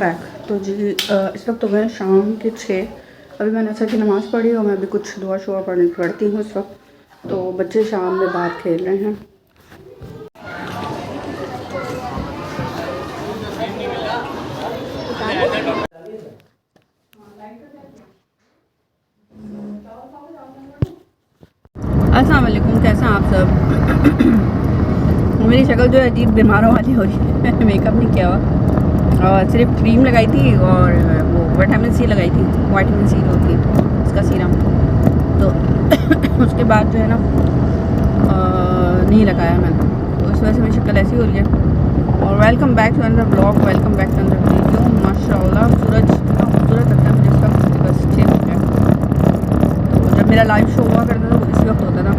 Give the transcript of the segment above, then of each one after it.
Back तो जी इस वक्त तो गए शाम के 6। अभी मैंने असर की नमाज़ पढ़ी और मैं अभी कुछ दुआ शुआ पढ़ती हूँ इस वक्त। तो बच्चे शाम में बाहर खेल रहे हैं। अस्सलाम वालेकुम, कैसे हैं आप सब? मेरी शक्ल जो है अजीब बीमारों वाली हो रही है। मेकअप नहीं किया हुआ और सिर्फ क्रीम लगाई थी और वो विटामिन सी लगाई थी, विटामिन सी जो होती है उसका सीरम। तो उसके बाद जो है ना नहीं लगाया मैंने, तो इस वजह से मेरी शक्ल ऐसी हो रही है। और welcome back to another blog, welcome back to another video. माशाल्लाह सूरज कितना खूबसूरत लगता है मुझे इसका बस 6 बजे। तो जब मेरा लाइव शो हुआ करता था वो इसी वक्त होता था।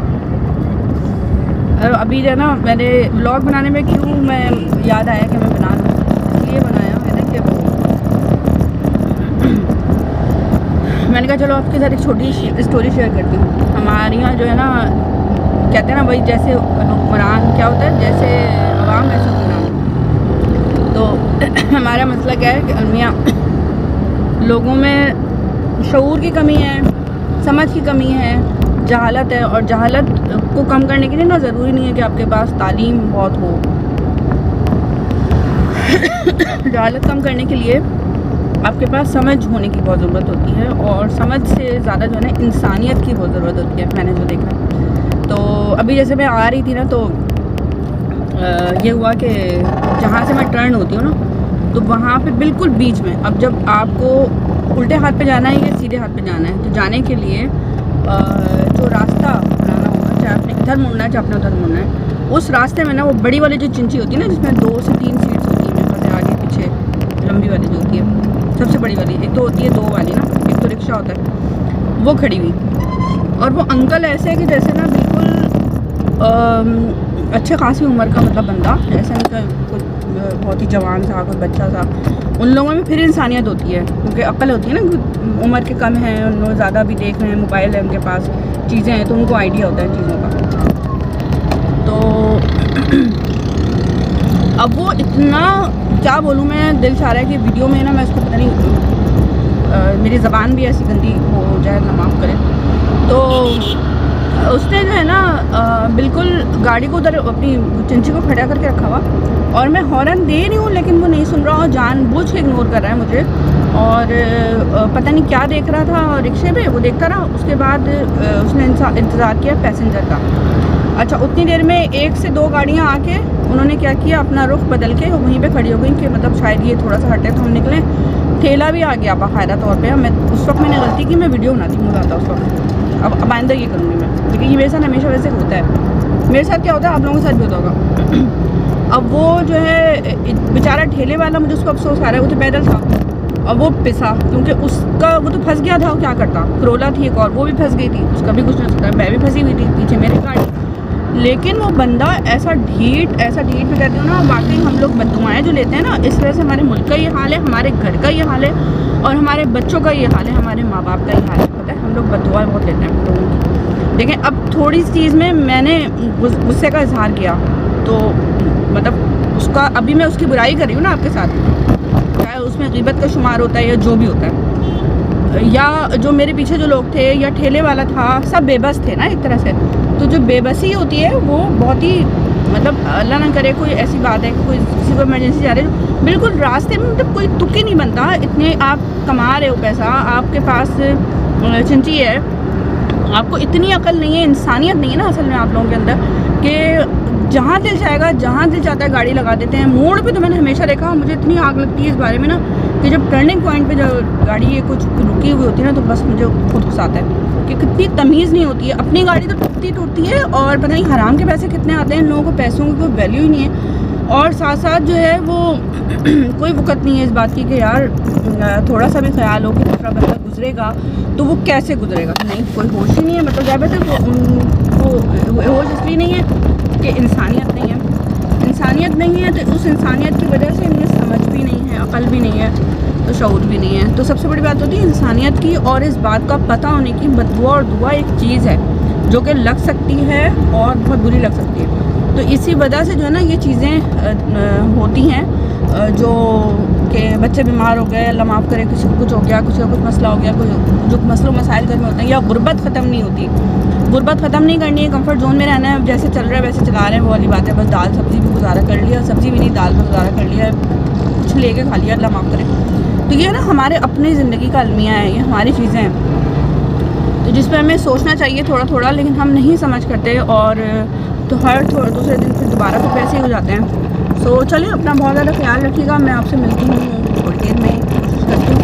अभी जो है ना मैंने व्लॉग बनाने में क्यों मैं याद आया कि मैं बना लूँ, इसलिए बनाया मैंने कि वो मैंने कहा चलो आपके साथ एक छोटी स्टोरी शेयर करती हूँ। हमारे यहाँ जो है ना कहते हैं ना भाई, जैसे हुक्मरान क्या होता है, जैसे अवाम वैसे हुक्मरान। तो हमारा मसला क्या है कि अलमिया लोगों में शऊर की कमी है, समझ की कमी है, जहालत है। और जहालत को कम करने के लिए ना ज़रूरी नहीं है कि आपके पास तालीम बहुत हो। जहालत कम करने के लिए आपके पास समझ होने की बहुत ज़रूरत होती है, और समझ से ज़्यादा जो है ना इंसानियत की बहुत ज़रूरत होती है, मैंने जो देखा। तो अभी जैसे मैं आ रही थी ना, तो ये हुआ कि जहाँ से मैं टर्न होती हूँ ना, तो वहाँ पे बिल्कुल बीच में, अब जब आपको उल्टे हाथ पे जाना है या सीधे हाथ पे जाना है, तो जाने के लिए जो रास्ता बनाना होगा, चाहे आपने इधर मुड़ना है चाहे आपने उधर मुड़ना है, उस रास्ते में ना वो बड़ी वाली जो चिंची होती है ना, जिसमें 2 से 3 सीट्स होती है, मेरे पास आगे पीछे लंबी वाली जो होती है, सबसे बड़ी वाली, एक तो होती है 2 वाली ना, एक तो रिक्शा होता है, वो खड़ी हुई। और वो अंकल ऐसे है कि जैसे ना बिल्कुल अच्छे खासी उम्र का मतलब बंदा, ऐसा नहीं कि कुछ बहुत ही जवान सा कोई बच्चा सा। उन लोगों में फिर इंसानियत होती है, क्योंकि अक्ल होती है ना, उम्र के कम हैं, उन लोग ज़्यादा भी देख रहे हैं, मोबाइल है उनके पास, चीज़ें हैं, तो उनको आइडिया होता है चीज़ों का। तो अब वो इतना, क्या बोलूँ मैं, दिल चाह रहा है कि वीडियो में ना मैं उसको पता नहीं, मेरी ज़बान भी ऐसी गंदी हो जाए, ना माफ़ करें। तो उसने जो है ना बिल्कुल गाड़ी को उधर अपनी चिंची को खड़ा करके रखा हुआ, और मैं हॉर्न दे रही हूँ लेकिन वो नहीं सुन रहा, और जानबूझ के इग्नोर कर रहा है मुझे। और पता नहीं क्या देख रहा था रिक्शे पे, वो देखता रहा। उसके बाद उसने इंतज़ार किया पैसेंजर का। अच्छा, उतनी देर में 1 से 2 गाड़ियाँ आके उन्होंने क्या किया, अपना रुख बदल के वहीं पे खड़ी हो गई कि मतलब शायद ये थोड़ा सा हटे तो हम निकलें। ठेला भी आ गया बाकायदा तौर पे। मैं उस वक्त मैंने गलती की, मैं वीडियो बनाती हूँ ज़्यादा उस वक्त। अब आइंदा ये करूँगी मैं, क्योंकि ये मेरे साथ हमेशा वैसे होता है। मेरे साथ क्या होता है, आप लोगों के साथ भी होता होगा। अब वो जो है बेचारा ठेले वाला, मुझे उसको अफसोस आ रहा है, वो तो पैदल था और वो पिसा, क्योंकि उसका वो तो फंस गया था। वो क्या करता, करोला थी एक और, वो भी फंस गई थी, उसका भी कुछ नहीं सकता। मैं भी फंसी हुई थी, पीछे मेरी गाड़ी। लेकिन वो बंदा ऐसा ढीठ मैं कहती हूँ ना, वाकई हम लोग बददुआएं जो लेते हैं ना, इस वजह से हमारे मुल्क का ये हाल है, हमारे घर का ये हाल है, और हमारे बच्चों का ये हाल है, हमारे माँ बाप का ये हाल है। पता है, हम लोग बददुआ बहुत लेते हैं लोगों की। लेकिन अब थोड़ी सी चीज़ में मैंने गुस्से का इजहार किया, तो मतलब उसका, अभी मैं उसकी बुराई कर रही हूँ ना आपके साथ, चाहे उसमें ग़ीबत का शुमार होता है या जो भी होता है, या जो मेरे पीछे जो लोग थे या ठेले वाला था, सब बेबस थे ना एक तरह से। तो जो बेबसी होती है वो बहुत ही, मतलब अल्लाह ना करे कोई ऐसी बात है कि कोई किसी को इमरजेंसी जा रही है, बिल्कुल रास्ते में, मतलब कोई तुक ही नहीं बनता। इतने आप कमा रहे हो पैसा, आपके पास चिंची है, आपको इतनी अकल नहीं है, इंसानियत नहीं है ना असल में आप लोगों के अंदर, कि जहाँ दिल चाहेगा, जहाँ दिल चाहता है गाड़ी लगा देते हैं। मोड़ पे तो मैंने हमेशा देखा, मुझे इतनी आग लगती है इस बारे में ना, कि जब टर्निंग पॉइंट पे जब गाड़ी ये कुछ रुकी हुई होती है ना, तो बस मुझे खुद गुस्सा आता है कि कितनी तमीज़ नहीं होती है। अपनी गाड़ी तो टूटती है, और पता नहीं हराम के पैसे कितने आते हैं इन लोगों को, पैसों की कोई वैल्यू ही नहीं है। और साथ साथ जो है वो कोई वक़्त नहीं है इस बात की कि यार थोड़ा सा भी ख्याल हो कि दूसरा बंदा गुजरेगा तो वो कैसे गुजरेगा। नहीं, कोई होश ही नहीं है। मतलब जब तक वो होश इसलिए नहीं है कि इंसानियत नहीं है। इंसानियत नहीं है तो उस इंसानियत की वजह से इनमें समझ भी नहीं है, अकल भी नहीं है, तो शऊर भी नहीं है। तो सबसे बड़ी बात होती है इंसानियत की, और इस बात का पता होने की। बददुआ और दुआ एक चीज़ है जो कि लग सकती है और बहुत बुरी लग सकती है। तो इसी वजह से जो है ना ये चीज़ें होती हैं, जो कि बच्चे बीमार हो गए, अल्लाह माफ़ करे, किसी को कुछ हो गया, किसी का कुछ मसला हो गया, कोई जो मसलों मसाइल घर में होते हैं, या गुर्बत ख़त्म नहीं होती। गुर्बत ख़त्म नहीं करनी है, कंफर्ट जोन में रहना है, जैसे चल रहा है वैसे चला रहे हैं, वो वाली बात है। बस दाल सब्ज़ी भी गुजारा कर लिया, सब्ज़ी भी नहीं दाल का गुजारा कर लिया, कुछ लेके खा लिया, अल्लाह माफ़ करे। तो ये ना हमारे अपनी ज़िंदगी का अलमिया है, ये हमारी चीज़ें हैं, तो जिस पर हमें सोचना चाहिए थोड़ा थोड़ा, लेकिन हम नहीं समझ करते, और तो हर दूसरे दिन फिर दोबारा तो वैसे ही हो जाते हैं। सो चलिए, अपना बहुत ज़्यादा ख्याल रखिएगा। मैं आपसे मिलती हूँ थोड़ी देर में, कोशिश करती हूँ।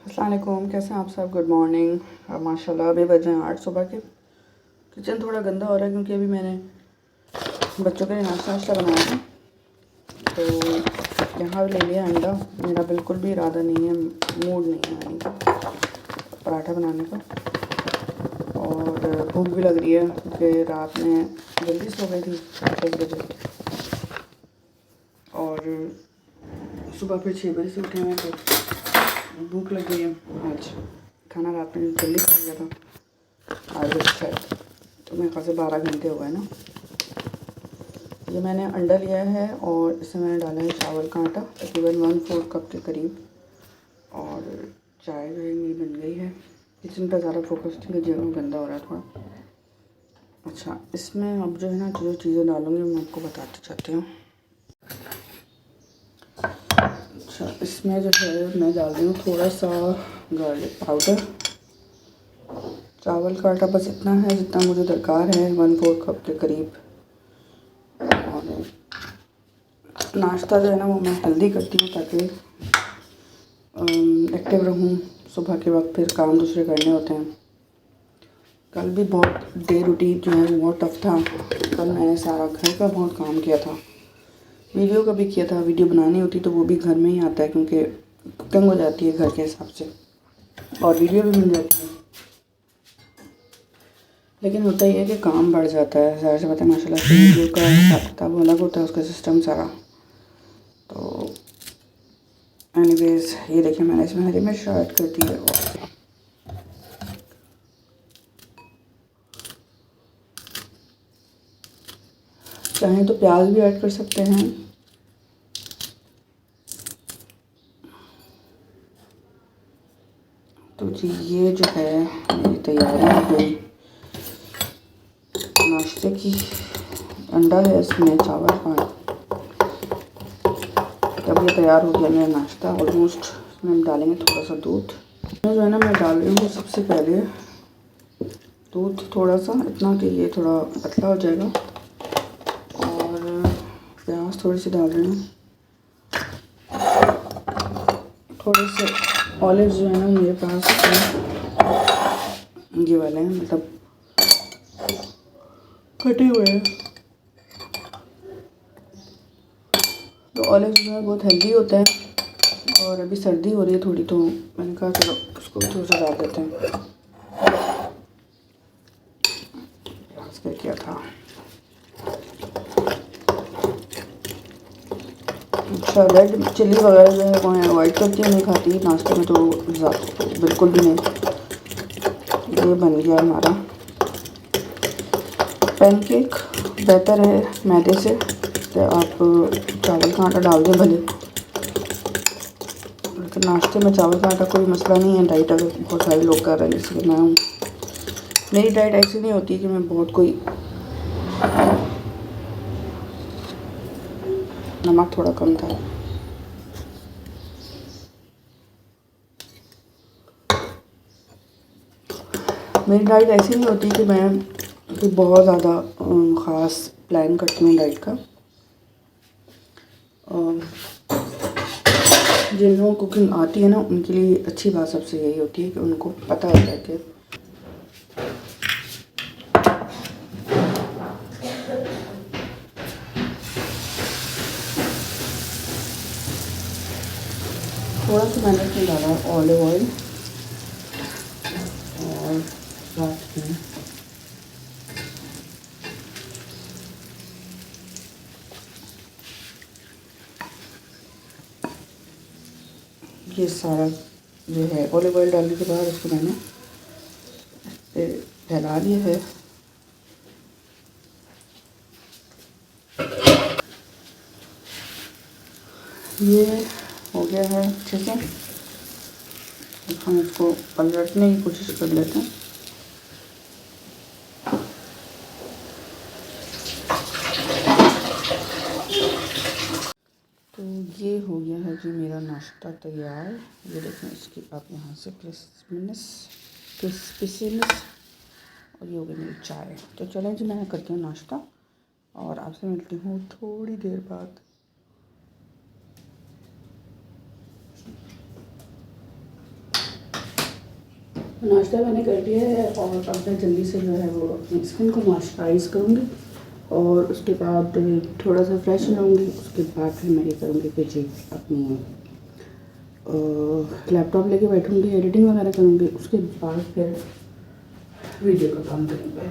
अस्सलाम वालेकुम, कैसे हैं आप सब? Good morning. माशाल्लाह अभी बज रहे हैं 8 सुबह के। किचन थोड़ा गंदा हो रहा है क्योंकि अभी मैंने बच्चों के लिए नाश्ता बनाया है, तो यहाँ ले लिया अंडा। मेरा बिल्कुल भी इरादा नहीं है, मूड नहीं है आने का पराठा बनाने का, और भूख भी लग रही है क्योंकि रात में जल्दी सो गई थी 10 बजे, और सुबह फिर 6 बजे से उठे हैं, तो भूख लग गई है। आज खाना रात में जल्दी खा लिया था 8 बजे शायद, तो मेरे ख्याल से 12 घंटे हो गए ना। ये मैंने अंडा लिया है और इसमें मैंने डाला है चावल का आटा, तकरीबन 1/4 कप के करीब, और चाय जो है मेरी बन गई है। किचन पर ज़्यादा फोकस नहीं, जगह गंदा हो रहा है थोड़ा। अच्छा, इसमें अब जो है ना जो चीज़ें डालूँगी मैं आपको बताते चाहती हूँ। अच्छा, इसमें जो है मैं डाल रही हूँ थोड़ा सा गार्लिक पाउडर। चावल का आटा बस इतना है जितना मुझे दरकार है, 1/4 कप के करीब। और नाश्ता जो है ना वो मैं हेल्दी करती हूँ ताकि एक्टिव रहूँ सुबह के वक्त, फिर काम दूसरे करने होते हैं। कल भी बहुत डे रूटीन जो है बहुत टफ था। कल मैंने सारा घर का बहुत काम किया था, वीडियो का भी किया था। वीडियो बनानी होती तो वो भी घर में ही आता है क्योंकि कुकिंग हो जाती है घर के हिसाब से, और वीडियो भी मिल जाती है। लेकिन होता ही है कि काम बढ़ जाता है, ज़्यादा से पता है माशाल्लाह से वीडियो का हिसाब किताब अलग होता है, उसका सिस्टम सारा। तो एनीवेज़ ये देखिए मैंने इसमें हरी मिर्च ऐड कर दी है, और चाहें तो प्याज भी ऐड कर सकते हैं। तो जी ये जो है मेरी तैयारी हो गई नाश्ते की। अंडा है इसमें, चावल का। तब ये तैयार हो गया मेरा नाश्ता ऑलमोस्ट। इसमें हम डालेंगे थोड़ा सा दूध। जो है ना मैं डाल रही हूँ सबसे पहले दूध थोड़ा सा, इतना कि ये थोड़ा पतला हो जाएगा, और प्याज थोड़ी सी डाल रही हूँ। थोड़े से ऑलिव जो है ना मेरे पास ये वाले हैं, मतलब कटे हुए हैं। तो ऑलिव जो है बहुत हेल्दी होता है, और अभी सर्दी हो रही है थोड़ी, तो मैंने कहा चलो उसको भी थोड़ा सा डाल देते हैं। प्याज का क्या था। अच्छा, रेड चिल्ली वगैरह जो है वो अवॉइड करती हूँ, नहीं खाती नाश्ते में, तो बिल्कुल भी नहीं। ये बन गया हमारा पैनकेक। बेहतर है मैदे से, तो आप चावल का आटा डाल दें भले, लेकिन नाश्ते में चावल का आटा कोई मसला नहीं है। डाइट अगर बहुत सारे लोग कर रहे हैं, जैसे कि मैं हूँ, मेरी डाइट ऐसी नहीं होती कि मैं बहुत कोई नमक थोड़ा कम था। मेरी डाइट ऐसी नहीं होती कि मैं कोई बहुत ज़्यादा ख़ास प्लान करती हूँ डाइट का। जिन लोगों को कुकिंग आती है ना उनके लिए अच्छी बात सबसे यही होती है कि उनको पता होता है कि थोड़ा सा मैंने इसमें डाला ऑलिव ऑयल और साथ में ये सारा जो है ऑलिव ऑयल डालने के बाद इसको मैंने फैला लिया है। ये हो गया है अच्छे से। हम इसको पलटने की कोशिश कर लेते हैं। तो ये हो गया है जी मेरा नाश्ता तैयार। ये देखें, इसकी आप यहाँ से क्रिस्पीनेस और ये हो गई मेरी चाय। तो चलें जी, मैं करती हूँ नाश्ता और आपसे मिलती हूँ थोड़ी देर बाद। नाश्ता मैंने कर दिया है और अब मैं जल्दी से जो है वो अपनी स्किन को मॉइस्चराइज़ करूँगी और उसके बाद थोड़ा सा फ्रेश रहूँगी। उसके बाद फिर मैं ये करूँगी कि जी अपनी लैपटॉप लेके बैठूँगी, एडिटिंग वगैरह करूँगी। उसके बाद फिर वीडियो का काम करूँगी।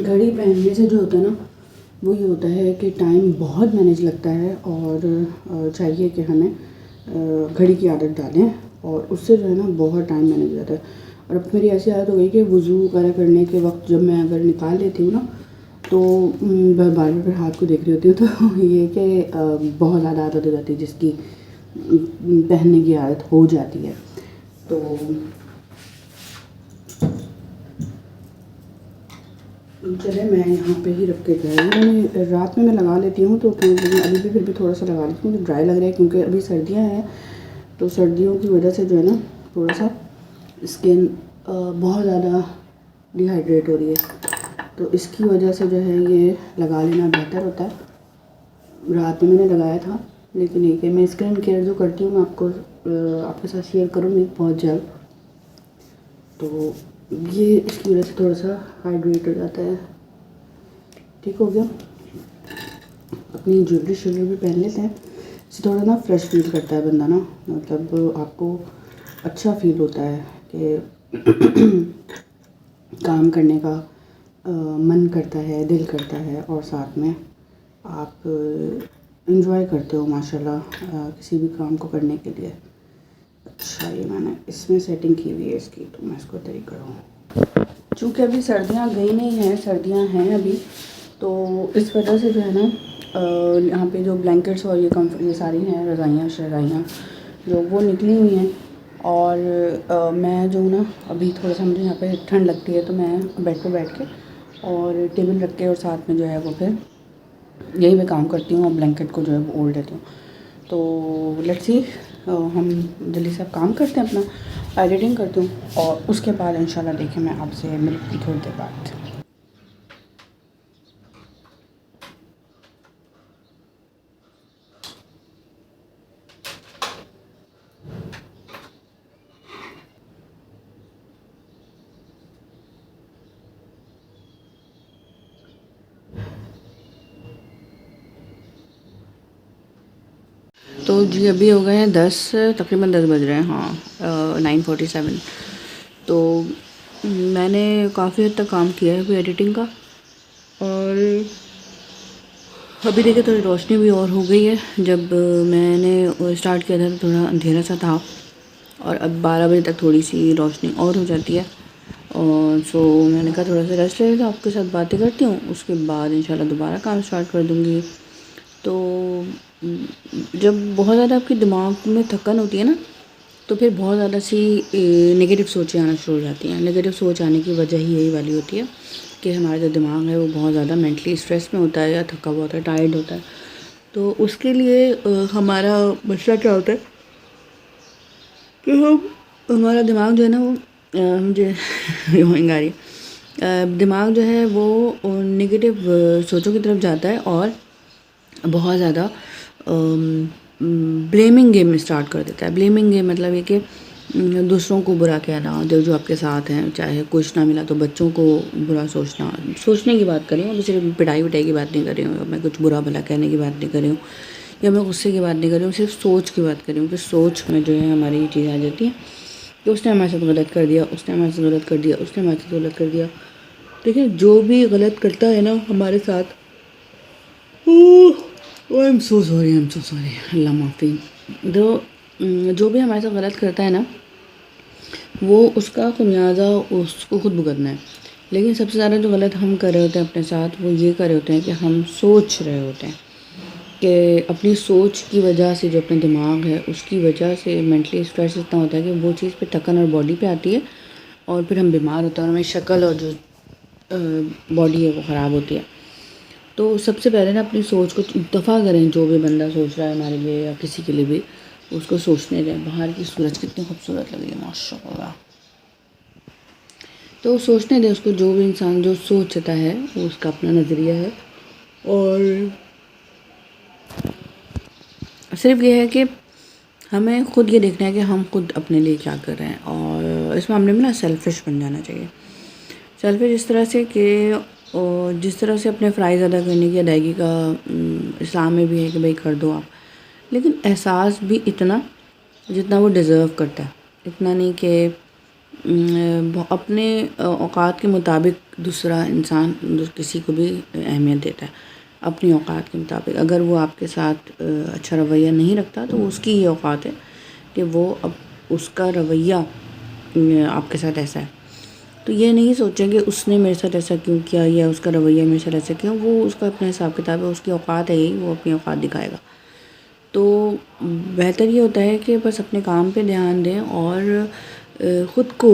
घड़ी पहनने से जो होता है ना, वो ये होता है कि टाइम बहुत मैनेज लगता है और चाहिए कि हमें घड़ी की आदत डालें और उससे जो है ना बहुत टाइम मैनेज हो जाता है। और अब मेरी ऐसी आदत हो गई कि वज़ू वगैरह करने के वक्त जब मैं अगर निकाल लेती हूँ ना, तो बार बार फिर हाथ को देख रही होती हूँ। तो ये कि बहुत ज़्यादा आदत हो जाती है जिसकी पहनने की आदत हो जाती है। तो चले मैं यहाँ पे ही रख के गई। मैंने रात में मैं लगा लेती हूँ तो लेकिन अभी भी फिर भी थोड़ा सा लगा लेती हूँ। मुझे ड्राई लग रहा है क्योंकि अभी सर्दियाँ हैं, तो सर्दियों की वजह से जो है ना थोड़ा सा स्किन बहुत ज़्यादा डिहाइड्रेट हो रही है। तो इसकी वजह से जो है ये लगा लेना बेहतर होता है। रात में मैंने लगाया था, लेकिन एक मैं स्किन केयर जो करती हूँ मैं आपके साथ शेयर करूँगी बहुत जल्द। तो ये इसकी वजह से थोड़ा सा हाइड्रेट हो जाता है। ठीक हो गया। अपनी ज्वेलरी भी पहन लेते हैं, इससे थोड़ा ना फ्रेश फील करता है बंदा ना, मतलब आपको अच्छा फील होता है कि काम करने का मन करता है, दिल करता है और साथ में आप इंजॉय करते हो माशाल्लाह किसी भी काम को करने के लिए। अच्छा, ये मैंने इसमें सेटिंग की हुई है इसकी, तो मैं इसको तरी करूँ। चूँकि अभी सर्दियाँ गई नहीं हैं, सर्दियाँ हैं अभी, तो इस वजह से जो है ना यहाँ पे जो ब्लैंकेट्स और ये सारी हैं रज़ाइयाँ जो वो निकली हुई हैं। और मैं जो ना अभी थोड़ा सा मुझे यहाँ पे ठंड लगती है, तो मैं बेड पे बैठ के और टेबल रख के और साथ में जो है वो फिर यही मैं काम करती हूँ और ब्लैंकेट को जो है वो ओढ़ लेती हूँ। तो लेट्स सी, हम जल्दी से काम करते हैं, अपना एडिटिंग करती हूँ और उसके बाद इंशाल्लाह देखें मैं आपसे मिलती थोड़ी देर बाद। तो जी अभी हो गए हैं तकरीबन 10 बज रहे हैं, हाँ 9:47। तो मैंने काफ़ी हद तक काम किया है अभी एडिटिंग का, और अभी देखिए थोड़ी रोशनी भी और हो गई है। जब मैंने स्टार्ट किया था तो थोड़ा अंधेरा सा था, और अब 12 बजे तक थोड़ी सी रोशनी और हो जाती है। और सो मैंने कहा थोड़ा सा रेस्ट ले लेता हूँ, आपके साथ बातें करती हूँ, उसके बाद इंशाल्लाह दोबारा काम स्टार्ट कर दूँगी। तो जब बहुत ज़्यादा आपके दिमाग में थकन होती है ना, तो फिर बहुत ज़्यादा सी नेगेटिव सोचें आना शुरू हो जाती हैं। नेगेटिव सोच आने की वजह ही यही वाली होती है कि हमारा जो दिमाग है वो बहुत ज़्यादा मेंटली स्ट्रेस में होता है या थका हुआ होता है, टायर्ड होता है। तो उसके लिए हमारा मसला क्या होता है कि हमारा दिमाग जो है ना वो मुझे रोइंग आ रही है, दिमाग जो है वो नेगेटिव सोचों की तरफ जाता है और बहुत ज़्यादा ब्लेमिंग गेम स्टार्ट कर देता है। ब्लेमिंग गेम मतलब ये कि दूसरों को बुरा कहना, जो आपके साथ हैं, चाहे कुछ ना मिला तो बच्चों को बुरा सोचना, सोचने की बात कर रही हूँ, मैं सिर्फ पिटाई विटाई की बात नहीं कर रही हूँ, मैं कुछ बुरा भला कहने की बात नहीं कर रही हूँ, या मैं गुस्से की बात नहीं कर रही हूँ, सिर्फ सोच की बात कर रही हूँ कि सोच में जो है हमारी ये चीज़ आ जाती है कि उसने हमारे साथ गलत कर दिया, उसने हमारे साथ गलत कर दिया, उसने हमारे साथ गलत कर दिया। देखिए, जो भी गलत करता है ना हमारे साथ, आई एम सो सॉरी, अल्लाह माफ़ी। तो जो भी हमारे साथ गलत करता है ना, वो उसका खमियाजा उसको खुद भुगतना है। लेकिन सबसे ज़्यादा जो गलत हम कर रहे होते हैं अपने साथ, वो ये कर रहे होते हैं कि हम सोच रहे होते हैं कि अपनी सोच की वजह से, जो अपना दिमाग है उसकी वजह से मेंटली स्ट्रेस इतना होता है कि वो चीज़ पे टकन और बॉडी पे आती है, और फिर हम बीमार होते हैं और हमारी शक्ल और जो बॉडी है वो ख़राब होती है। तो सबसे पहले ना अपनी सोच को दफ़ा करें। जो भी बंदा सोच रहा है हमारे लिए या किसी के लिए भी, उसको सोचने दें। बाहर की सूरज कितनी खूबसूरत लग रही है माशाल्लाह, तो सोचने दें उसको। जो भी इंसान जो सोचता है वो उसका अपना नज़रिया है, और सिर्फ ये है कि हमें खुद ये देखना है कि हम खुद अपने लिए क्या कर रहे हैं, और इस मामले में ना सेल्फिश बन जाना चाहिए। सेल्फिश इस तरह से कि जिस तरह से अपने फ़राइज़ अदा करने की अदायगी का इस्लाम में भी है कि भाई कर दो आप, लेकिन एहसास भी इतना जितना वो डिज़र्व करता है, इतना नहीं कि अपने औकात के मुताबिक दूसरा इंसान किसी को भी अहमियत देता है अपनी औकात के मुताबिक। अगर वो आपके साथ अच्छा रवैया नहीं रखता तो उसकी ये औकात है कि वो अब उसका रवैया आपके साथ ऐसा है। तो ये नहीं सोचें कि उसने मेरे साथ ऐसा क्यों किया या उसका रवैया मेरे साथ ऐसा क्यों, वो उसका अपना हिसाब किताब है, उसकी औकात है यही, वो अपनी औकात दिखाएगा। तो बेहतर ये होता है कि बस अपने काम पे ध्यान दें और ख़ुद को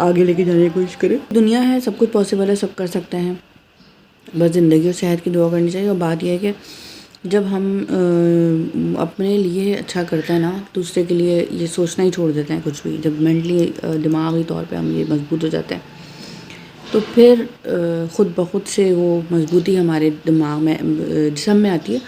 आगे लेके जाने की कोशिश करें। दुनिया है, सब कुछ पॉसिबल है, सब कर सकते हैं, बस ज़िंदगी और सेहत की दुआ करनी चाहिए। और बात यह है कि जब हम अपने लिए अच्छा करते हैं ना, दूसरे के लिए ये सोचना ही छोड़ देते हैं कुछ भी, जब मेंटली दिमागी तौर पे हम ये मजबूत हो जाते हैं, तो फिर ख़ुद ब खुद से वो मजबूती हमारे दिमाग में जिस्म में आती है,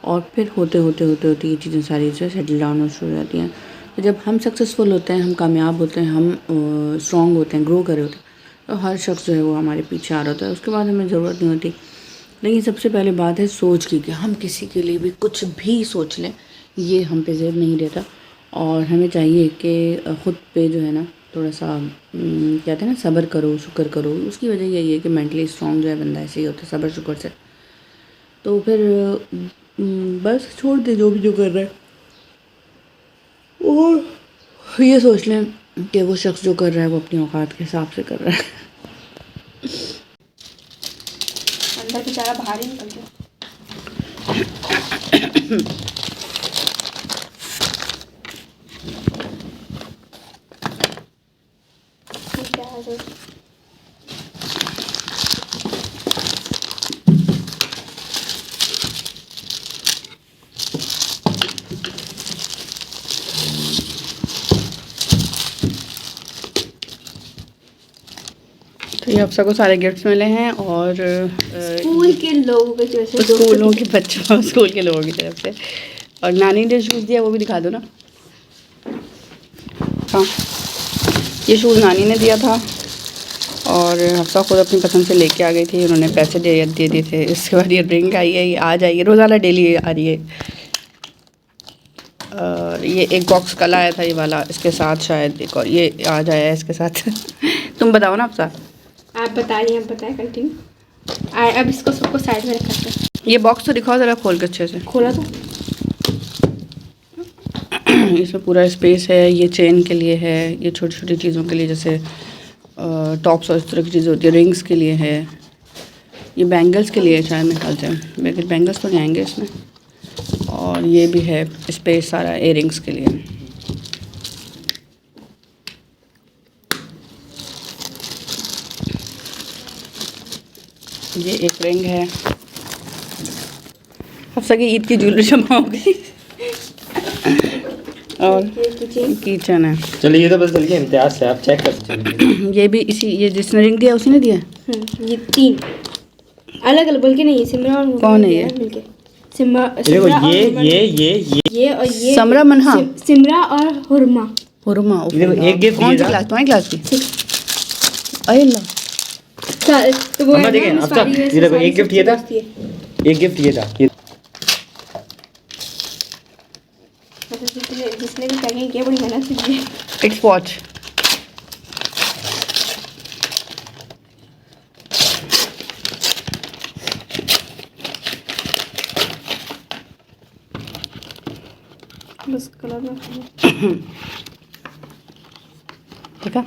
और फिर होते ये चीज़ें सारी जो सेटल डाउन हो शुरू हो जाती हैं। तो जब हम सक्सेसफुल होते हैं, हम कामयाब होते हैं, हम स्ट्रॉन्ग होते हैं, ग्रो कर रहे होते हैं, तो हर शख्स जो है वो हमारे पीछे आ रहा होता है, उसके बाद हमें ज़रूरत नहीं होती। लेकिन सबसे पहले बात है सोच की, कि हम किसी के लिए भी कुछ भी सोच लें, ये हम पे ज़ेब नहीं देता। और हमें चाहिए कि ख़ुद पे जो है ना थोड़ा सा कहते हैं ना, सब्र करो, शुक्र करो। उसकी वजह यही है कि मेंटली स्ट्रॉन्ग जो है बंदा ऐसे ही होता है, सब्र शुक्र से। तो फिर बस छोड़ दे जो भी जो कर रहा है, और ये सोच लें कि वो शख्स जो कर रहा है वो अपनी औकात के हिसाब से कर रहा है। अंदर बेचारा बाहर ही निकल गया। तो ये अफसा को सारे गिफ्ट्स मिले हैं, और स्कूल के लोगों की तरफ से, स्कूलों के बच्चों, स्कूल के लोगों की तरफ से। और नानी ने शूज़ दिया वो भी दिखा दो ना। हाँ, ये शूज़ नानी ने दिया था, और हफ्सा खुद अपनी पसंद से लेके आ गई थी, उन्होंने पैसे दे दिए थे। इसके बाद ये रिंग आई है, ये आज आई है, रोज़ाना डेली आ रही है। और ये एक बॉक्स कल आया था ये वाला, इसके साथ शायद एक और ये आज आया है इसके साथ। तुम बताओ ना हफ्सा। आप बता रही हैं, आप बताएं कंटिन्यू। अब इसको सबको साइड में रखते हैं। ये बॉक्स तो दिखाओ ज़रा खोल के अच्छे से। खोला तो इसमें पूरा स्पेस है। ये चेन के लिए है, ये छोटी छोटी चीज़ों के लिए, जैसे टॉप्स और इस तरह की चीज़ें होती है। रिंग्स के लिए है, ये बैंगल्स के लिए है शायद, मेरे ख्याल से। लेकिन बैंगल्स तो नहीं आएंगे इसमें। और ये भी है स्पेस सारा इयररिंग्स के लिए। ये एक रिंग है। हफ्सा की ईद की ज्वेलरी जमा हो गई। और किचन है। चलिए, ये तो बस चलिए इम्तियाज से आप चेक कर चलिए। ये भी इसी, ये जिसने रिंग दिया उसी ने दिया। ये 3 अलग अलग, बल्कि नहीं, सिमरा और कौन है ये? मिलके सिमरा, देखो ये और ये समरा समरा मनहा, सिमरा और हुरमा। हुरमा ये देखो, एक gift कौन ये सी था। क्लास, तुम्हारी क्लास की? अरे अल्लाह, तो वो अम्मा है देखें, ना, अब सारी तक वैसे ये देखो, सारी एक गिफ्ट ये सबसे था, दोस्ती है। एक गिफ्ट ये था, ये मतलब जिसने भी पैकिंग किया बड़ी मेहनत से की है। It's watch. बस कलर में देखा,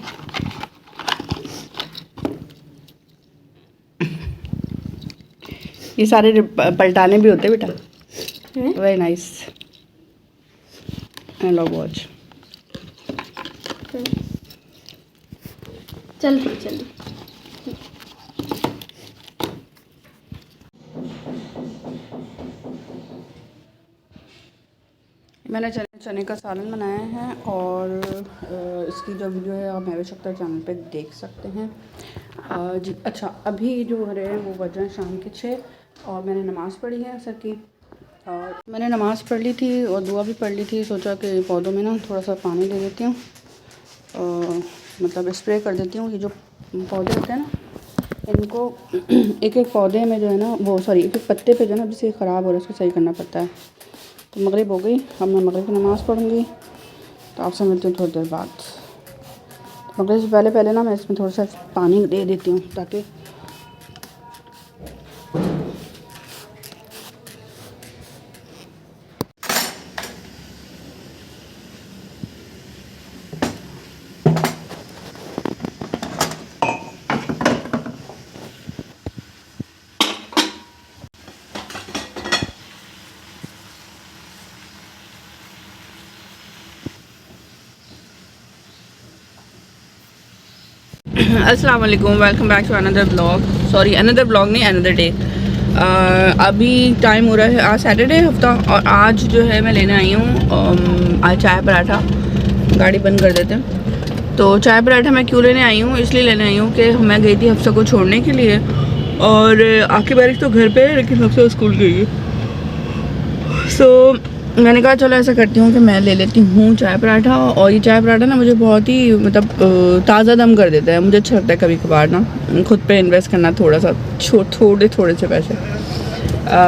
ये सारे पलटाने भी होते बेटा। हैं? Very nice, I love watch. चल चल। मैंने चने का सालन बनाया है और इसकी जो वीडियो है आप मेरे शक्कर चैनल पे देख सकते हैं। जी अच्छा, अभी जो हो रहे हैं वो बज रहे हैं शाम के 6 और मैंने नमाज़ पढ़ी है असर की, और मैंने नमाज़ पढ़ ली थी और दुआ भी पढ़ ली थी। सोचा कि पौधों में ना थोड़ा सा पानी दे देती हूँ, मतलब स्प्रे कर देती हूँ। ये जो पौधे होते हैं ना, इनको एक एक पौधे में जो है ना वो सॉरी एक एक पत्ते पे जो है ना जिससे ख़राब हो रहा है उसको सही करना पड़ता है। तो मगरिब हो गई, अब मैं मगरिब की नमाज़ पढ़ूँगी, तो आपसे मिलती हूँ थोड़ी देर बाद। मगरिब से पहले पहले ना मैं इसमें थोड़ा सा पानी दे देती हूँ ताकि अस्सलाम वालेकुम, welcome back to another blog. Sorry another blog नहीं, अनदर डे। अभी टाइम हो रहा है, आज सैटरडे हफ्ता, और आज जो है मैं लेने आई हूँ आज चाय पराठा। गाड़ी बंद कर देते हैं। तो चाय पराठा मैं क्यों लेने आई हूँ, इसलिए लेने आई हूँ कि मैं गई थी हफ्सा को छोड़ने के लिए, और आके बारिश तो घर पे है लेकिन हफ्सा स्कूल गई है। सो मैंने कहा चलो ऐसा करती हूँ कि मैं ले लेती हूँ चाय पराठा। और ये चाय पराठा ना मुझे बहुत ही मतलब ताज़ा दम कर देता है। मुझे अच्छा लगता है कभी कभार ना खुद पे इन्वेस्ट करना, थोड़ा सा थोड़े से पैसे,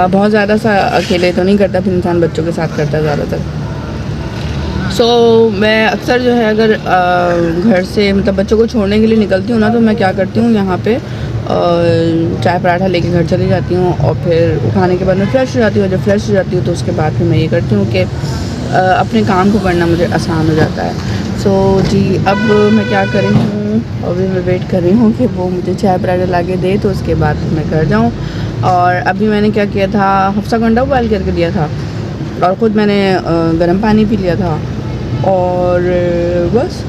बहुत ज़्यादा सा अकेले तो नहीं करता, फिर इंसान बच्चों के साथ करता है ज़्यादातर। सो मैं अक्सर जो है अगर घर से मतलब बच्चों को छोड़ने के लिए निकलती हूँ ना, तो मैं क्या करती हूँ यहाँ पे चाय पराठा लेके घर चली जाती हूँ, और फिर उठाने के बाद मैं फ़्रेश हो जाती हूँ। जब फ़्रेश हो जाती हूँ तो उसके बाद फिर मैं ये करती हूँ कि अपने काम को करना मुझे आसान हो जाता है। सो जी अब मैं क्या कर रही हूँ, अभी मैं वेट कर रही हूँ कि वो मुझे चाय पराठा ला के दे, तो उसके बाद फिर मैं घर जाऊँ। और अभी मैंने क्या किया था, हफ्सा का अंडा बॉयल करके दिया था, और ख़ुद मैंने गर्म पानी पी लिया था, और बस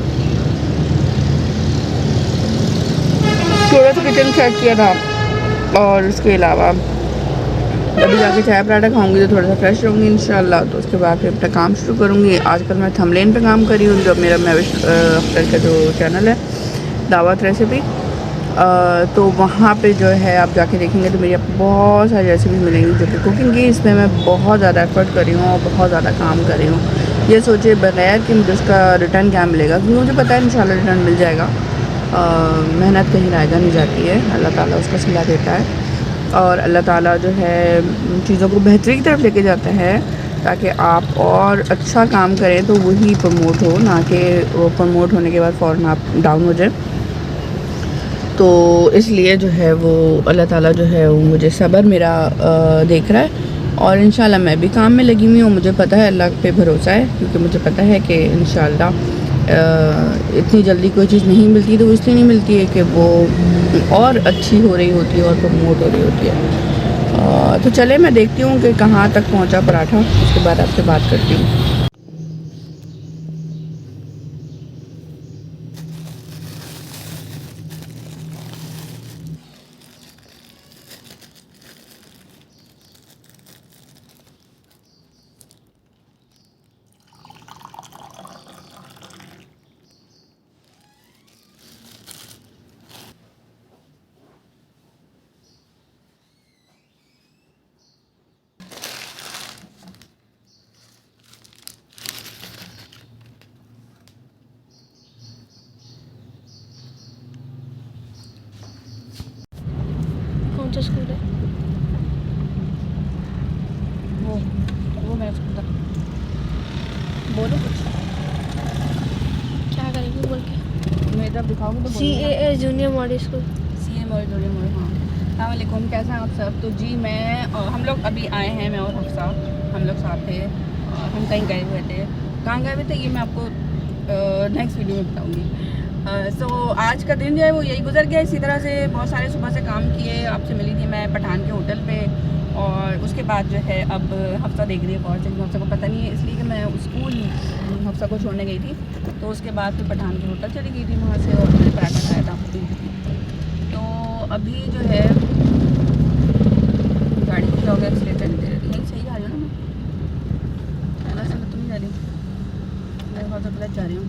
थोड़ा सा किचन सेट किया था। और उसके अलावा अभी जाके चाय पराठा खाऊंगी तो थोड़ा सा फ्रेश रहूँगी इंशाल्लाह। तो उसके बाद फिर अपना काम शुरू करूँगी। आजकल मैं थंबनेल पे काम कर रही हूँ, जो मेरा महविश अख्तर का जो चैनल है दावत रेसिपी, तो वहाँ पे जो है आप जाके देखेंगे तो मेरी आपको बहुत सारी रेसिपीज़ मिलेंगी जो कि कुकिंग की। इसमें मैं बहुत ज़्यादा एफर्ट कर रही हूँ और बहुत ज़्यादा काम कर रही हूँ। ये सोचे बगैर कि मुझे उसका रिटर्न क्या मिलेगा, क्योंकि मुझे पता है इंशाल्लाह रिटर्न मिल जाएगा। मेहनत कहीं रायगा नहीं जाती है, अल्लाह ताला उसका सिला देता है, और अल्लाह ताला जो है चीज़ों को बेहतरी की तरफ लेके जाता है, ताकि आप और अच्छा काम करें तो वही प्रमोट हो, ना कि वो प्रमोट होने के बाद फ़ौरन आप डाउन हो जाए। तो इसलिए जो है वो अल्लाह ताला जो है वो मुझे सब्र मेरा देख रहा है, और इंशाल्लाह मैं भी काम में लगी हुई हूँ। मुझे पता है, अल्लाह पे भरोसा है, क्योंकि मुझे पता है कि इंशाल्लाह इतनी जल्दी कोई चीज़ नहीं मिलती, तो इसलिए नहीं मिलती है कि वो और अच्छी हो रही होती है और प्रमोट हो रही होती है। तो चले मैं देखती हूँ कि कहाँ तक पहुँचा पराठा, उसके बाद आपसे बात करती हूँ। सा स्कूल है? वो मेरा स्कूल था। बोलो कुछ, क्या करेंगे बोल के? मेरी तरफ दिखाओगे तो CAA junior model school. CA model हाँ। अस्सलामुअलैकुम, कैसे हैं आप सब? तो जी मैं हम लोग अभी आए हैं, मैं और हफ्सा हम लोग साथ थे और हम कहीं गए हुए थे। कहाँ गए हुए थे ये मैं आपको नेक्स्ट वीडियो में बताऊँगी। सो आज का दिन जो है वो यही गुजर गया। इसी तरह से बहुत सारे सुबह से काम किए। आपसे मिली थी मैं पठान के होटल पे और उसके बाद जो है अब हफ्सा देख रही है कौन से हफ्सा को पता नहीं है, इसलिए कि मैं स्कूल हफ्सा को छोड़ने गई थी। तो उसके बाद फिर पठान के होटल चली गई थी वहाँ से और मैंने पराठा खाया था। तो अभी जो है गाड़ी को जाओगे एक्सीलेटर नहीं दे रही, यही सही जा रही हूँ ना मैं? ऐसा तो नहीं जा रही, मैं बहुत गलत जा रही हूँ।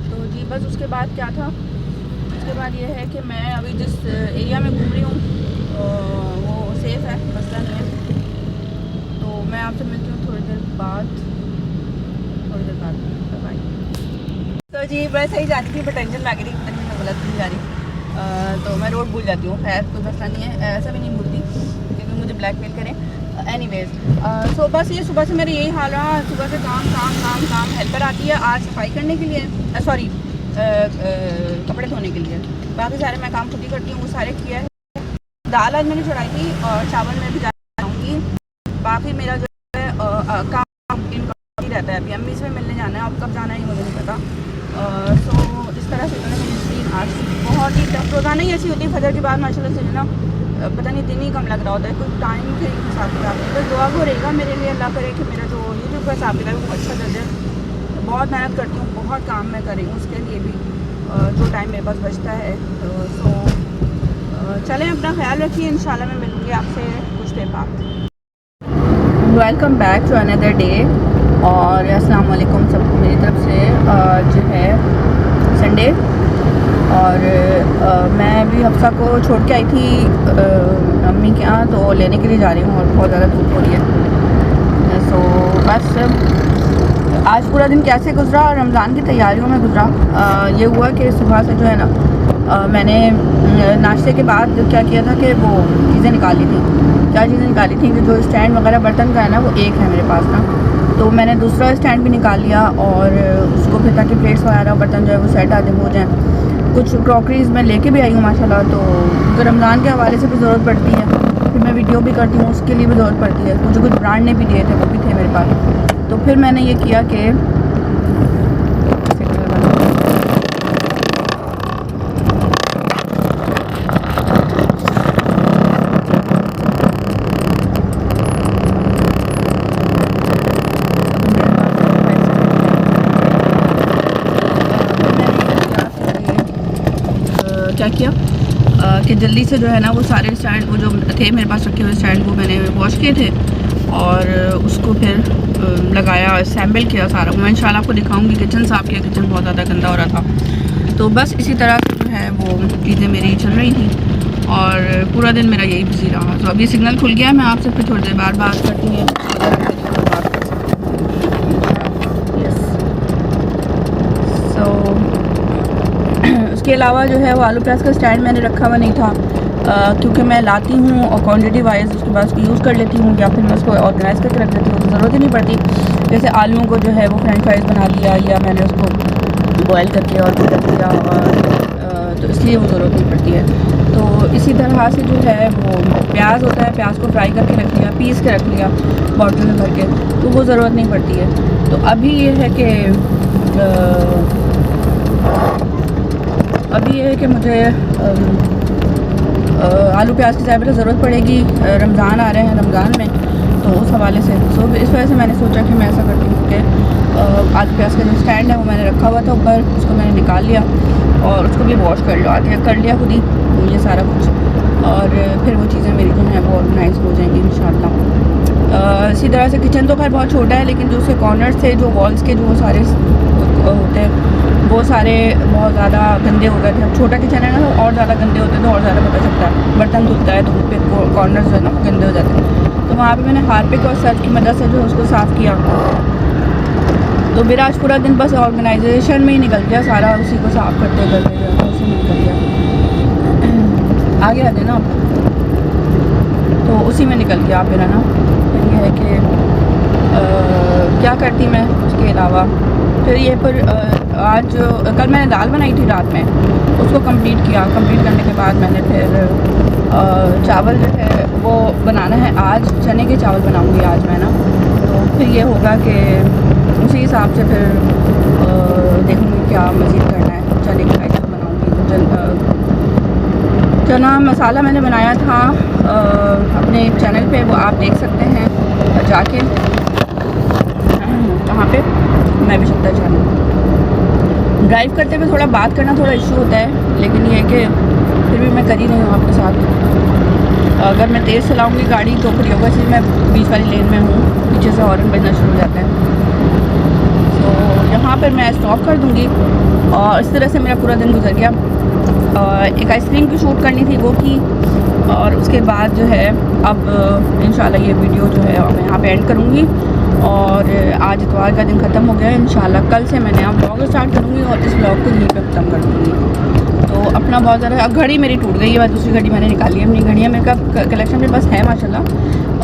तो जी बस उसके बाद क्या था, उसके बाद ये है कि मैं अभी जिस एरिया में घूम रही हूँ वो सेफ़ है, मसला नहीं है। तो मैं आपसे मिलती हूँ थोड़ी देर बाद बाय। तो जी मैं सही जा रही थी, पर टेंशन लग रही पता नहीं मैं गलत नहीं जा रही। तो मैं रोड भूल जाती हूँ। खैर कोई मसला नहीं है, ऐसा भी नहीं भूलती क्योंकि मुझे ब्लैकमेल करें। एनीवेज सो बस ये सुबह से मेरा यही हाल रहा। सुबह से काम काम काम काम। हेल्पर आती है आज सफाई करने के लिए, सॉरी कपड़े धोने के लिए। बाकी सारे मैं काम खुद ही करती हूँ, वो सारे किया है। दाल आज मैंने चढ़ाई थी और चावल मैं भी जाऊँगी। बाकी मेरा जो है काम ही रहता है। अभी अम्मी से मिलने जाना है, अब कब जाना है मुझे नहीं पता। सो इस तरह से मेरी रूटीन आज बहुत ही टफ रोज़ाना ही ऐसी होती है। फजर के बाद माशाल्लाह से ना पता नहीं दिन ही कम लग रहा होता है, कोई टाइम के हिसाब किताब। बस दुआ को रहेगा मेरे लिए, अल्लाह करे कि मेरा जो यूट्यूब का हिसाब किताब है वो अच्छा चल जाए। बहुत मेहनत करती हूँ, बहुत काम मैं कर रही हूँ उसके लिए भी जो टाइम मेरे पास बचता है। सो चलें, अपना ख्याल रखिए। इंशाल्लाह मैं मिलूँगी आपसे कुछ देर बाद। Welcome back to another day और अस्सलाम वालेकुम सबको मेरी तरफ से। आज है संडे और मैं अभी हफ्सा को छोड़ के आई थी अम्मी के यहाँ, तो लेने के लिए जा रही हूँ और बहुत ज़्यादा धूप हो रही है। सो बस आज पूरा दिन कैसे गुजरा, रमज़ान की तैयारियों में गुजरा। ये हुआ कि सुबह से जो है ना मैंने नाश्ते के बाद क्या किया था कि वो चीज़ें निकाली थी। क्या चीज़ें निकाली थी कि जो स्टैंड वगैरह बर्तन का है ना वो एक है मेरे पास ना, तो मैंने दूसरा स्टैंड भी निकाल लिया और उसको फिर ताकि प्लेट्स वगैरह बर्तन जो है वो सेट आदि हो जाए। कुछ क्रॉकरीज मैं लेके भी आई हूँ माशाल्लाह। तो रमज़ान के हवाले से भी ज़रूरत पड़ती है, फिर मैं वीडियो भी करती हूँ उसके लिए भी ज़रूरत पड़ती है। मुझे कुछ ब्रांड ने भी दिए थे, वो भी थे मेरे पास। तो फिर मैंने ये किया कि क्या किया कि जल्दी से जो है ना वो सारे स्टैंड वो जो थे मेरे पास रखे हुए स्टैंड वो मैंने वॉश किए थे और उसको फिर लगाया, असेंबल किया सारा। मैं इंशाल्लाह आपको दिखाऊंगी। किचन साफ़ किया, किचन बहुत ज़्यादा गंदा हो रहा था। तो बस इसी तरह से जो है वो चीज़ें मेरी चल रही थी और पूरा दिन मेरा यही बिजी रहा। तो अभी सिग्नल खुल गया, मैं आपसे फिर थोड़ी देर बाद बात करती हूँ। इसके अलावा जो है वो आलू प्याज का स्टैंड मैंने रखा हुआ नहीं था क्योंकि मैं लाती हूँ और क्वान्टिटी वाइज उसके बाद उसको यूज़ कर लेती हूँ या फिर मैं उसको ऑर्गेनाइज़ करके रख देती हूँ, तो ज़रूरत ही नहीं पड़ती। जैसे आलूओं को जो है वो फ्रेंच फ्राइज़ बना लिया या मैंने उसको बॉयल करके और भी रख दिया और तो इसलिए वो ज़रूरत नहीं पड़ती है। तो इसी तरह से जो है वो प्याज होता है, प्याज को फ्राई करके रख लिया, पीस के रख लिया बॉटल में भर के, तो वो ज़रूरत नहीं पड़ती है। तो अभी ये है कि मुझे आलू प्याज की ज़्यादा ज़रूरत पड़ेगी। रमज़ान आ रहे हैं, रमज़ान में तो उस हवाले से इस वजह से मैंने सोचा कि मैं ऐसा करती हूँ कि आलू प्याज का जो स्टैंड है वो मैंने रखा हुआ था ऊपर, उसको मैंने निकाल लिया और उसको भी वॉश कर लिया खुद ही ये सारा कुछ, और फिर वो चीज़ें मेरी जो हैं वो ऑर्गेनाइज हो जाएंगी इंशाल्लाह। इसी तरह से किचन तो खैर बहुत छोटा है, लेकिन जो उसके कॉर्नर्स थे, जो वॉल्स के जो सारे होते हैं वो सारे बहुत ज़्यादा गंदे हो गए थे। अब छोटा किचन है ना तो और ज़्यादा गंदे होते हैं, तो और ज़्यादा पता चलता है। बर्तन धुलता है तो उन पर कॉर्नर्स जो है ना गंदे हो जाते हैं। तो वहाँ पे मैंने हार्पिक और सर्फ की मदद से जो है उसको साफ़ किया। तो मेरा आज पूरा दिन बस ऑर्गेनाइजेशन में ही निकल गया, सारा उसी को साफ़ करते करते जो है उसी में निकल गया। आगे आ गए ना आप, तो उसी में निकल गया मेरा ना। फिर ये है कि क्या करती मैं उसके अलावा। फिर ये पर आज कल मैंने दाल बनाई थी रात में, उसको कंप्लीट किया। कंप्लीट करने के बाद मैंने फिर चावल जो है वो बनाना है आज, चने के चावल बनाऊंगी आज मैं ना। तो फिर ये होगा कि उसी हिसाब से फिर देखूँगी क्या मज़ीद करना है। चने के आइटम बनाऊँगी। चना मसाला मैंने बनाया था अपने चैनल पे, वो आप देख सकते हैं जाके, कहाँ पे, मैं भी शकता चैनल। ड्राइव करते हुए थोड़ा बात करना थोड़ा इशू होता है, लेकिन ये है कि फिर भी मैं कर ही नहीं हूँ आपके साथ। अगर मैं तेज़ चलाऊँगी गाड़ी तो फिर होगा चीज़ मैं बीच वाली लेन में हूँ, पीछे से हॉर्न बजना शुरू हो जाता है। तो यहाँ पर मैं स्टॉप कर दूँगी और इस तरह से मेरा पूरा दिन गुजर गया। एक आइसक्रीम की शूट करनी थी वो की, और उसके बाद जो है अब इंशाल्लाह ये वीडियो जो है मैं यहाँ पे एंड करूँगी। और आज इतवार का दिन ख़त्म हो गया है। इंशाल्लाह कल से मैं नया ब्लॉग स्टार्ट करूँगी और इस ब्लॉग को यहीं पे ख़त्म कर दूँगी। तो अपना बहुत ज़्यादा, अब घड़ी मेरी टूट गई है, बाद दूसरी घड़ी मैंने निकाली है। अपनी घड़ियाँ मेरे का कलेक्शन मेरे पास है माशाल्लाह।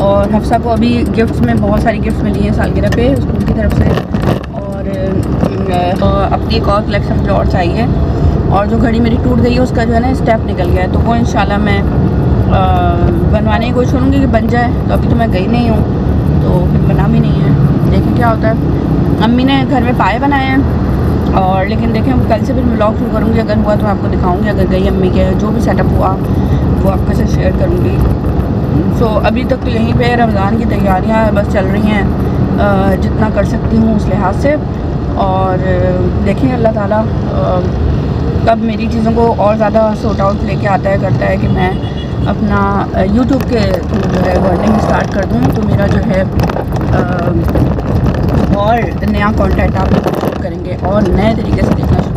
और हफ्सा को अभी गिफ्ट्स में बहुत सारी गिफ्ट्स मिली हैं सालगिरह पे स्कूल की तरफ से, और अपनी एक और कलेक्शन मुझे और चाहिए। और जो घड़ी मेरी टूट गई है उसका जो है ना स्टेप निकल गया है, तो वो इंशाल्लाह मैं बनवाने की कोशिश करूँगी कि बन जाए। तो अभी तो मैं गई नहीं हूँ, तो फिर बना भी नहीं है, देखें क्या होता है। अम्मी ने घर में पाए बनाए हैं, और लेकिन देखें कल से फिर मैं व्लॉग शुरू करूँगी। अगर हुआ तो आपको दिखाऊँगी, अगर गई अम्मी के जो भी सेटअप हुआ वो आपके साथ शेयर करूँगी। सो अभी तक तो यहीं पे रमज़ान की तैयारियाँ बस चल रही हैं, जितना कर सकती हूँ उस लिहाज से। और देखें अल्लाह ताला कब मेरी चीज़ों को और ज़्यादा सॉर्ट आउट लेके आता है, करता है कि मैं अपना यूट्यूब के थ्रू जो है अर्निंग स्टार्ट कर दूँ। तो मेरा जो है और नया कंटेंट आप लोग करेंगे और नए तरीके से देखना शुरू